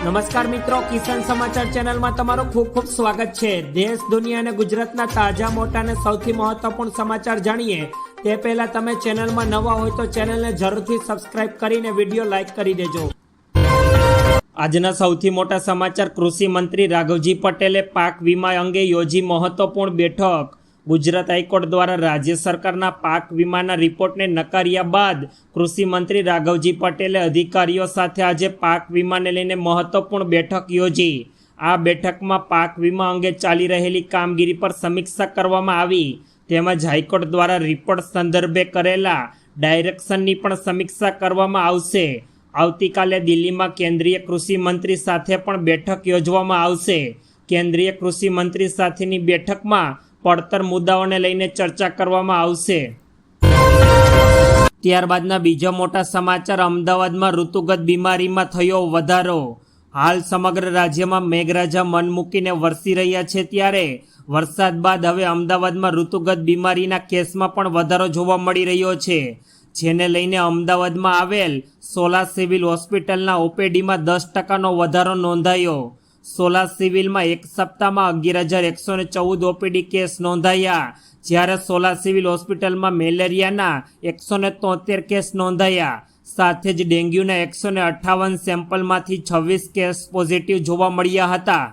નમસ્કાર મિત્રો, કિસાન સમાચાર ચેનલમાં તમારું ખૂબ ખૂબ સ્વાગત છે। દેશ, દુનિયા અને ગુજરાતના તાજા, મોટા અને સૌથી મહત્વપૂર્ણ સમાચાર જાણીએ તે પહેલા તમે ચેનલમાં નવા હોય તો ચેનલને જરૂરથી સબસ્ક્રાઇબ કરીને વિડીયો લાઈક કરી દેજો। આજના સૌથી મોટા સમાચાર। કૃષિ મંત્રી રાઘવજી પટેલે પાક વીમા અંગે યોજી મહત્વપૂર્ણ બેઠક। ગુજરાત હાઈકોર્ટ દ્વારા રાજ્ય સરકારના પાક વીમાના રિપોર્ટને નકાર્યા બાદ કૃષિ મંત્રી રાઘવજી પટેલે અધિકારીઓ સાથે આજે પાક વીમાને લઈને મહત્વપૂર્ણ બેઠક યોજી। આ બેઠકમાં પાક વીમા અંગે ચાલી રહેલી કામગીરી પર સમીક્ષા કરવામાં આવી, તેમજ હાઈકોર્ટ દ્વારા રિપોર્ટ સંદર્ભે કરેલા ડાયરેક્શનની પણ સમીક્ષા કરવામાં આવશે। આવતીકાલે દિલ્હીમાં કેન્દ્રીય કૃષિ મંત્રી સાથે પણ બેઠક યોજવામાં આવશે। કેન્દ્રીય કૃષિ મંત્રી સાથેની બેઠકમાં પડતર મુદ્દાઓને લઈને ચર્ચા કરવામાં આવશે। ત્યારબાદના બીજા મોટા સમાચાર। અમદાવાદમાં ઋતુગત બીમારીમાં થયો વધારો। હાલ સમગ્ર રાજ્યમાં મેઘરાજા મન મૂકીને વરસી રહ્યા છે, ત્યારે વરસાદ બાદ હવે અમદાવાદમાં ઋતુગત બીમારીના કેસમાં પણ વધારો જોવા મળી રહ્યો છે, જેને લઈને અમદાવાદમાં આવેલ સોલા સિવિલ હોસ્પિટલના ઓપીડીમાં 10%નો વધારો નોંધાયો। સોલા સિવિલમાં એક સપ્તાહમાં 11,114 ઓપીડી કેસ નોંધાયા, જ્યારે સોલા સિવિલ હોસ્પિટલમાં મેલેરિયાના 173 કેસ નોંધાયા। સાથે જ ડેન્ગ્યુના 158 સેમ્પલમાંથી 26 કેસ પોઝિટિવ જોવા મળ્યા હતા।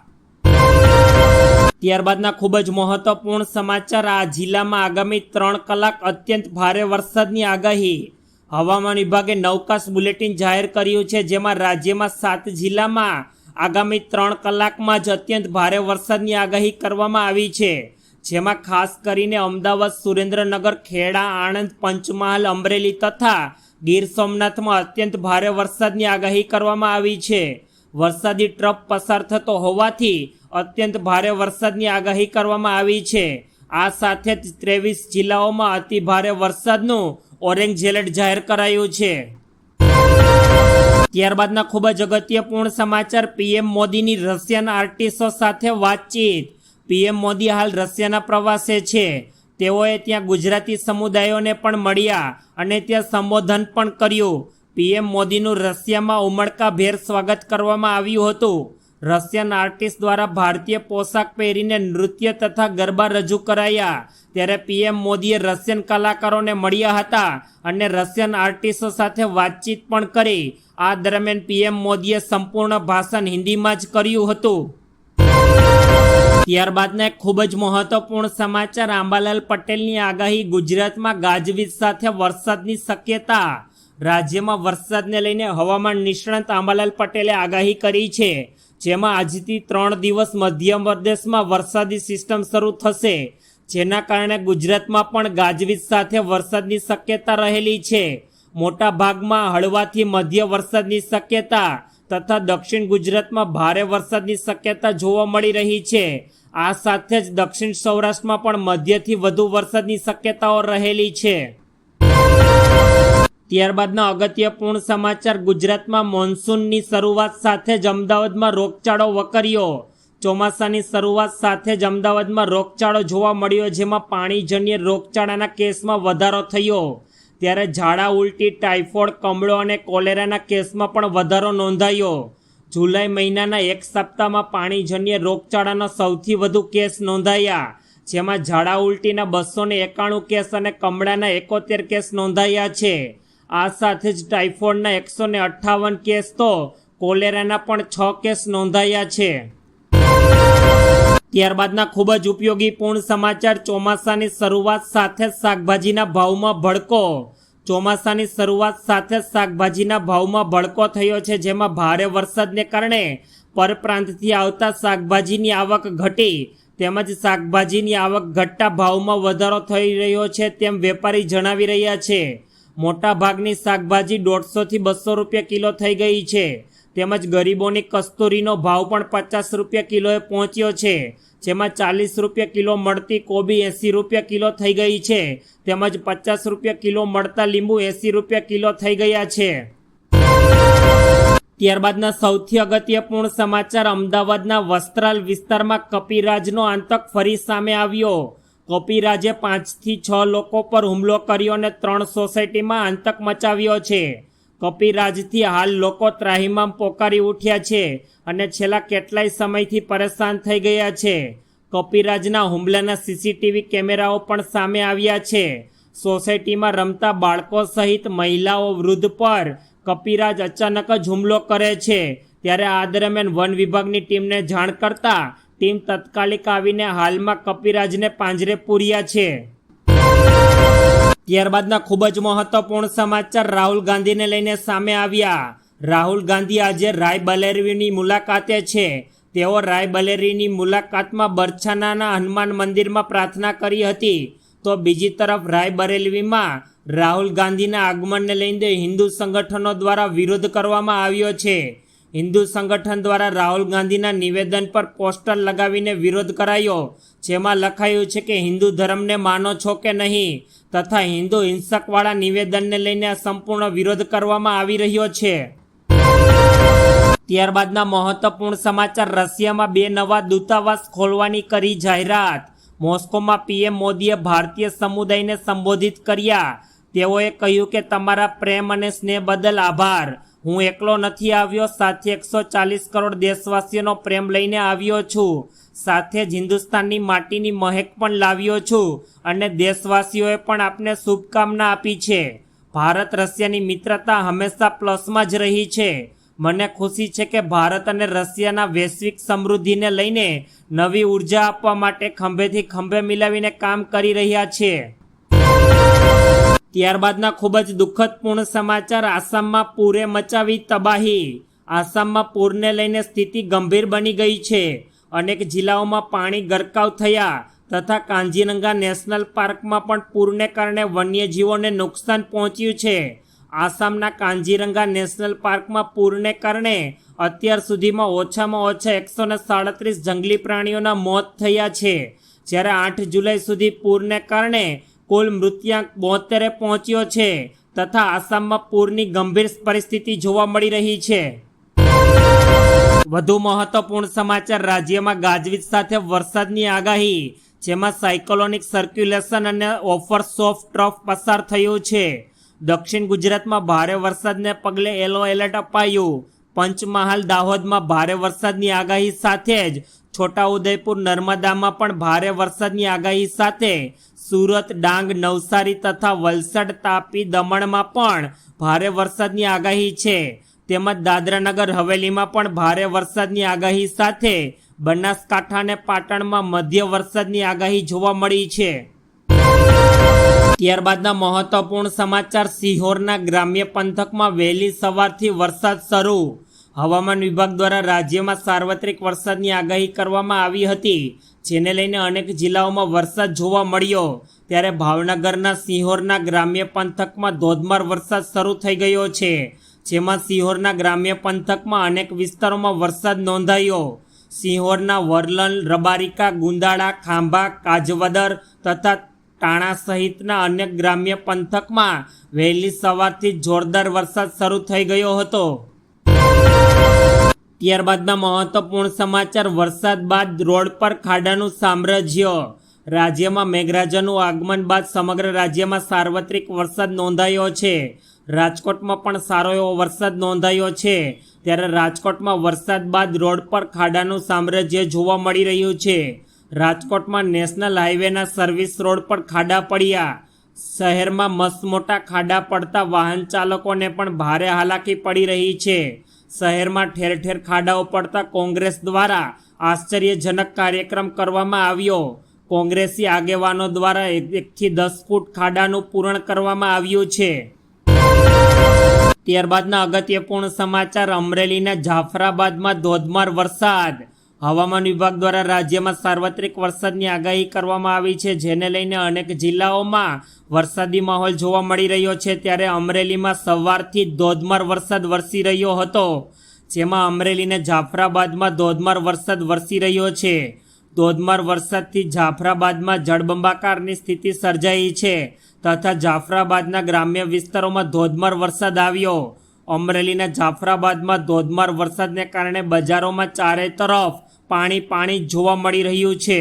ત્યારબાદના ખૂબ જ મહત્વપૂર્ણ સમાચાર। આ જિલ્લામાં આગામી 3 કલાક અત્યંત ભારે વરસાદની આગાહી। હવામાન વિભાગે નવકાશ બુલેટિન જાહેર કર્યું છે, જેમાં રાજ્યમાં 7 જિલ્લામાં આગામી 3 કલાકમાં જ અત્યંત ભારે વરસાદની આગાહી કરવામાં આવી છે, જેમાં ખાસ કરીને અમદાવાદ, સુરેન્દ્રનગર, ખેડા, આણંદ, પંચમહાલ, અમરેલી તથા ગીર સોમનાથમાં અત્યંત ભારે વરસાદની આગાહી કરવામાં આવી છે। વરસાદી ટ્રફ પસાર થતો હોવાથી અત્યંત ભારે વરસાદની આગાહી કરવામાં આવી છે। આ સાથે જ 23 જિલ્લાઓમાં અતિ ભારે વરસાદનું ઓરેન્જ એલર્ટ જાહેર કરાયું છે। ત્યારબાદના ખૂબ જ અગત્યપૂર્ણ સમાચાર। પીએમ મોદીની રશિયન આર્ટિસ્ટો સાથે વાતચીત। પીએમ મોદી હાલ રશિયાના પ્રવાસે છે। તેઓએ ત્યાં ગુજરાતી સમુદાયોને પણ મળ્યા અને ત્યાં સંબોધન પણ કર્યું। પીએમ મોદીનું રશિયામાં ઉમળકાભેર સ્વાગત કરવામાં આવ્યું હતું। રશિયન આર્ટિસ્ટ દ્વારા ભારતીય પોશાક પહેરીને નૃત્ય તથા ગરબા રજૂ કરાયા, ત્યારે પીએમ મોદીએ રશિયન કલાકારોને મળ્યા હતા અને રશિયન આર્ટિસ્ટો સાથે વાતચીત પણ કરી। આ દરમિયાન પીએમ મોદીએ સંપૂર્ણ ભાષણ હિન્દીમાં જ કર્યું હતું। ત્યારબાદના એક ખૂબ જ મહત્વપૂર્ણ સમાચાર। આંબાલાલ પટેલની આગાહી। ગુજરાતમાં ગાજવીજ સાથે વરસાદની શક્યતા। રાજ્યમાં વરસાદને લઈને હવામાન નિષ્ણાત આંબાલાલ પટેલે આગાહી કરી છે, જેમાં આજથી 3 દિવસ મધ્ય પ્રદેશમાં વરસાદી સિસ્ટમ શરૂ થશે, જેના કારણે ગુજરાતમાં પણ ગાજવીજ સાથે વરસાદની શક્યતા રહેલી છે। મોટા ભાગમાં હળવાથી મધ્ય વરસાદની શક્યતા તથા દક્ષિણ ગુજરાતમાં ભારે વરસાદની શક્યતા જોવા મળી રહી છે। આ સાથે જ દક્ષિણ સૌરાષ્ટ્રમાં પણ મધ્યથી વધુ વરસાદની શક્યતાઓ રહેલી છે। ત્યારબાદના અગત્યપૂર્ણ સમાચાર। ગુજરાતમાં મોન્સૂનની શરૂઆત સાથે જ અમદાવાદમાં રોગચાળો વકર્યો। ચોમાસાની શરૂઆત સાથે જ અમદાવાદમાં રોગચાળો જોવા મળ્યો, જેમાં પાણીજન્ય રોગચાળાના કેસમાં વધારો થયો, ત્યારે ઝાડા ઉલટી, ટાઇફોઇડ, કમળો અને કોલેરાના કેસમાં પણ વધારો નોંધાયો। જુલાઈ મહિનાના એક સપ્તાહમાં પાણીજન્ય રોગચાળાના સૌથી વધુ કેસ નોંધાયા, જેમાં ઝાડા ઉલટીના 291 કેસ અને કમળાના 71 કેસ નોંધાયા છે। આ સાથે જ ટાઇફોઇડના 158 કેસ તો કોલેરાના પણ 6 કેસ નોંધાયા છે। ત્યારબાદના ખૂબ જ ઉપયોગીપૂર્ણ સમાચાર। ચોમાસાની શરૂઆત સાથે જ શાકભાજીના ભાવમાં ભડકો। ચોમાસાની શરૂઆત સાથે જ શાકભાજીના ભાવમાં ભડકો થયો છે, જેમાં ભારે વરસાદને કારણે પરપ્રાંતથી આવતા શાકભાજીની આવક ઘટી, તેમજ શાકભાજીની આવક ઘટતા ભાવમાં વધારો થઈ રહ્યો છે, તેમ વેપારી જણાવી રહ્યા છે। મોટા ભાગની શાકભાજી 150 થી 200 રૂપિયા કિલો થઈ ગઈ છે, તેમજ ગરીબોની કસ્તુરીનો ભાવ પણ 50 રૂપિયા કિલોએ પહોંચ્યો છે, જેમાં 40 રૂપિયા કિલો મળતી કોબી 80 રૂપિયા કિલો થઈ ગઈ છે, તેમજ 50 રૂપિયા કિલો મળતા લીંબુ 80 રૂપિયા કિલો થઈ ગયા છે। ત્યારબાદના સૌથી અગત્યપૂર્ણ સમાચાર। અમદાવાદના વસ્ત્રાલ વિસ્તારમાં કપિરાજનો આતંક ફરી સામે આવ્યો। કપિરાજે 5 થી 6 લોકો પર હુમલો કર્યો અને 3 સોસાયટીમાં આતંક મચાવ્યો છે। કપિરાજથી હાલ લોકો ત્રાહિમામ પોકારી ઉઠ્યા છે અને છેલ્લા કેટલાય સમયથી પરેશાન થઈ ગયા છે. કપિરાજના હુમલાના સીસીટીવી કેમેરાઓ પણ સામે આવ્યા છે. સોસાયટીમાં રમતા બાળકો સહિત મહિલાઓ, વૃદ્ધ પર કપિરાજ અચાનક જ હુમલો કરે છે. ત્યારે આ દરમિયાન વન વિભાગની ટીમને જાણ કરતા ટીમ તત્કાલિક આવીને હાલમાં કપિરાજને પાંજરે પૂર્યા છે. ત્યારબાદના ખૂબ જ મહત્વપૂર્ણ સમાચાર રાહુલ ગાંધીને લઈને સામે આવ્યા. રાહુલ ગાંધી આજે રાયબરેલીની મુલાકાતે છે. તેઓ રાયબરેલીની મુલાકાતમાં બરછાનાના હનુમાન મંદિરમાં પ્રાર્થના કરી હતી. તો બીજી તરફ રાયબરેલીમાં રાહુલ ગાંધીના આગમનને લઈને હિન્દુ સંગઠનો દ્વારા વિરોધ કરવામાં આવ્યો છે. હિન્દુ સંગઠન દ્વારા રાહુલ ગાંધીના નિવેદન પર પોસ્ટર લગાવીને વિરોધ કરાયો, જેમાં લખાયું છે કે હિન્દુ ધર્મને માનો છો કે નહીં, તથા હિન્દુ હિંસકવાળા નિવેદનને લઈને સંપૂર્ણ વિરોધ કરવામાં આવી રહ્યો છે. ત્યારબાદના મહત્વપૂર્ણ સમાચાર, રશિયામાં 2 નવા દૂતાવાસ ખોલવાની કરી જાહેરાત. મોસ્કોમાં પીએમ મોદીએ ભારતીય સમુદાયને સંબોધિત કર્યા. તેઓએ કહ્યું કે તમારા પ્રેમ અને સ્નેહ બદલ આભાર. હું એકલો નથી આવ્યો, સાથે 140 કરોડ દેશવાસીઓનો પ્રેમ લઈને આવ્યો છું. સાથે જ હિન્દુસ્તાનની માટીની મહેક પણ લાવ્યો છું અને દેશવાસીઓએ પણ આપને શુભકામના આપી છે. ભારત રશિયાની મિત્રતા હંમેશા પ્લસમાં જ રહી છે. મને ખુશી છે કે ભારત અને રશિયાના વૈશ્વિક સમૃદ્ધિને લઈને નવી ઉર્જા આપવા માટે ખંભેથી ખંભે મિલાવીને કામ કરી રહ્યા છે. ત્યારબાદના ખૂબ જ દુઃખદપૂર્ણ સમાચાર, આસામમાં પૂરે મચાવી તબાહી. આસામમાં પૂરને લઈને સ્થિતિ ગંભીર બની ગઈ છે. અનેક જિલ્લાઓમાં પાણી ગરકાવ થયા તથા કાંજીરંગા નેશનલ પાર્કમાં પણ પૂરને કારણે વન્યજીવોને નુકસાન પહોંચ્યું છે. આસામના કાંજીરંગા નેશનલ પાર્કમાં પૂરને કારણે અત્યાર સુધીમાં ઓછામાં ઓછા 137 જંગલી પ્રાણીઓના મોત થયા છે. જ્યારે 8 જુલાઈ સુધી પૂરને કારણે કુલ મૃત્યુઆંક 72 પહોંચ્યો છે તથા આસામમાં પૂરની ગંભીર પરિસ્થિતિ જોવા મળી રહી છે. વધુ મહત્વપૂર્ણ સમાચાર, રાજ્યમાં ગાજવીજ સાથે વરસાદની આગાહી, જેમાં સાયક્લોનિક સર્ક્યુલેશન અને ઓફર્સ ઓફ ટ્રફ પસાર થયું છે. દક્ષિણ ગુજરાતમાં ભારે વરસાદને પગલે યલો એલર્ટ અપાયું. પંચમહાલ, દાહોદમાં ભારે વરસાદની આગાહી સાથે જ છોટાઉદેપુર, નર્મદામાં પણ ભારે વરસાદની આગાહી સાથે સુરત, ડાંગ, નવસારી તથા વલસાડ, તાપી, દમણમાં પણ ભારે વરસાદની આગાહી છે. તેમજ દાદરાનગર હવેલીમાં પણ ભારે વરસાદની આગાહી સાથે બનાસકાંઠા અને પાટણમાં મધ્ય વરસાદની આગાહી જોવા મળી છે. ત્યારબાદના મહત્વપૂર્ણ સમાચાર, સિહોરના ગ્રામ્ય પંથકમાં વહેલી સવારથી વરસાદ શરૂ. હવામાન વિભાગ દ્વારા રાજ્યમાં સાર્વત્રિક વરસાદની આગાહી કરવામાં આવી હતી, જેને લઈને અનેક જિલ્લાઓમાં વરસાદ જોવા મળ્યો. ત્યારે ભાવનગરના સિહોરના ગ્રામ્ય પંથકમાં ધોધમાર વરસાદ શરૂ થઈ ગયો છે, જેમાં સિહોરના ગ્રામ્ય પંથકમાં અનેક વિસ્તારોમાં વરસાદ નોંધાયો. સિહોરના વરલન, રબારિકા, ગુંદાળા, ખાંભા, કાજવદર તથા ટાણા સહિતના અનેક ગ્રામ્ય પંથકમાં વહેલી સવારથી જોરદાર વરસાદ શરૂ થઈ ગયો હતો. ત્યારબાદના મહત્વપૂર્ણ સમાચાર, વરસાદ બાદ રોડ પર ખાડાનું સામ્રાજ્ય. રાજ્યમાં મેઘરાજાનું આગમન બાદ સમગ્ર રાજ્યમાં સાર્વત્રિક વરસાદ નોંધાયો છે. રાજકોટમાં પણ સારો એવો વરસાદ નોંધાયો છે. ત્યારે રાજકોટમાં વરસાદ બાદ રોડ પર ખાડાનું સામ્રાજ્ય જોવા મળી રહ્યું છે. રાજકોટમાં નેશનલ હાઈવેના સર્વિસ રોડ પર ખાડા પડ્યા. શહેરમાં મસમોટા ખાડા પડતા વાહન ચાલકોને પણ ભારે હાલાકી પડી રહી છે. શહેરમાં ઠેર ઠેર ખાડાઓ પડતા કોંગ્રેસ દ્વારા આશ્ચર્યજનક કાર્યક્રમ કરવામાં આવ્યો. કોંગ્રેસી આગેવાનો દ્વારા 1 થી 10 ફૂટ ખાડાનું પૂરણ કરવામાં આવ્યું છે. ત્યારબાદના અગત્યપૂર્ણ સમાચાર, અમરેલીના જાફરાબાદમાં ધોધમાર વરસાદ. હવામાન વિભાગ દ્વારા રાજ્યમાં સાર્વત્રિક વરસાદની આગાહી કરવામાં આવી છે, જેને લઈને અનેક જિલ્લાઓમાં વરસાદી માહોલ જોવા મળી રહ્યો છે. ત્યારે અમરેલીમાં સવારથી ધોધમાર વરસાદ વરસી રહ્યો હતો, જેમાં અમરેલીના જાફરાબાદમાં ધોધમાર વરસાદ વરસી રહ્યો છે. ધોધમાર વરસાદથી જાફરાબાદમાં જળબંબાકારની સ્થિતિ સર્જાઈ છે તથા જાફરાબાદના ગ્રામ્ય વિસ્તારોમાં ધોધમાર વરસાદ આવ્યો. અમરેલીના જાફરાબાદમાં ધોધમાર વરસાદને કારણે બજારોમાં ચારે તરફ પાણી જોવા મળી રહ્યું છે.